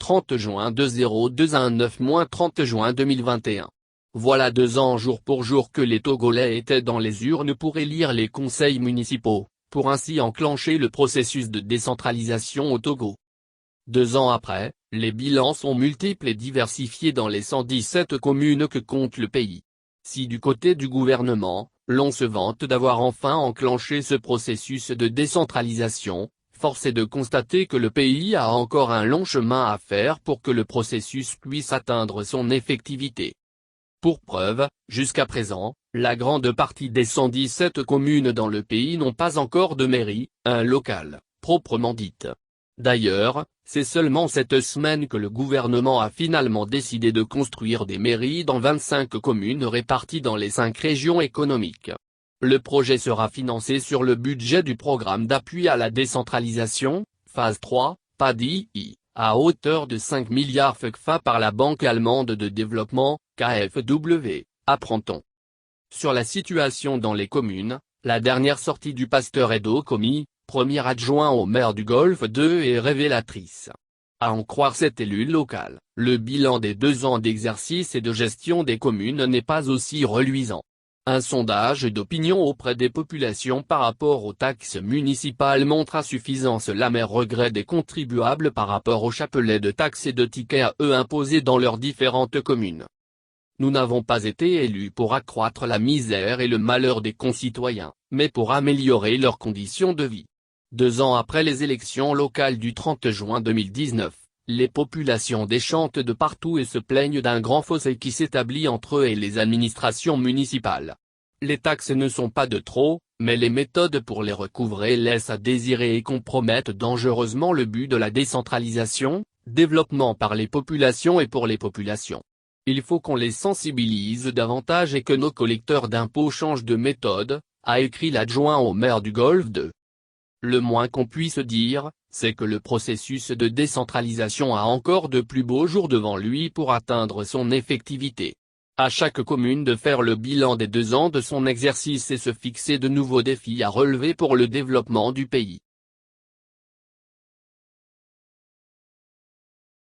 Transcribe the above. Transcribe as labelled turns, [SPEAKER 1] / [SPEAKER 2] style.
[SPEAKER 1] 30 juin 2022 à 9-30 juin 2021. Voilà 2 ans jour pour jour que les Togolais étaient dans les urnes pour élire les conseils municipaux, pour ainsi enclencher le processus de décentralisation au Togo. 2 ans après, les bilans sont multiples et diversifiés dans les 117 communes que compte le pays. Si du côté du gouvernement, l'on se vante d'avoir enfin enclenché ce processus de décentralisation, force est de constater que le pays a encore un long chemin à faire pour que le processus puisse atteindre son effectivité. Pour preuve, jusqu'à présent, la grande partie des 117 communes dans le pays n'ont pas encore de mairie, un local, proprement dite. D'ailleurs, c'est seulement cette semaine que le gouvernement a finalement décidé de construire des mairies dans 25 communes réparties dans les 5 régions économiques. Le projet sera financé sur le budget du programme d'appui à la décentralisation, phase 3, PADI, à hauteur de 5 milliards CFA par la Banque allemande de développement, KfW, apprend-on. Sur la situation dans les communes, la dernière sortie du pasteur Edo Komi, premier adjoint au maire du Golfe 2 est révélatrice. À en croire cet élu local, le bilan des 2 ans d'exercice et de gestion des communes n'est pas aussi reluisant. Un sondage d'opinion auprès des populations par rapport aux taxes municipales montre à suffisance l'amer regret des contribuables par rapport au chapelet de taxes et de tickets à eux imposés dans leurs différentes communes. Nous n'avons pas été élus pour accroître la misère et le malheur des concitoyens, mais pour améliorer leurs conditions de vie. 2 ans après les élections locales du 30 juin 2019, les populations déchantent de partout et se plaignent d'un grand fossé qui s'établit entre eux et les administrations municipales. Les taxes ne sont pas de trop, mais les méthodes pour les recouvrer laissent à désirer et compromettent dangereusement le but de la décentralisation, développement par les populations et pour les populations. Il faut qu'on les sensibilise davantage et que nos collecteurs d'impôts changent de méthode, a écrit l'adjoint au maire du Golfe 2. Le moins qu'on puisse dire, c'est que le processus de décentralisation a encore de plus beaux jours devant lui pour atteindre son effectivité. À chaque commune de faire le bilan des 2 ans de son exercice et se fixer de nouveaux défis à relever pour le développement du pays.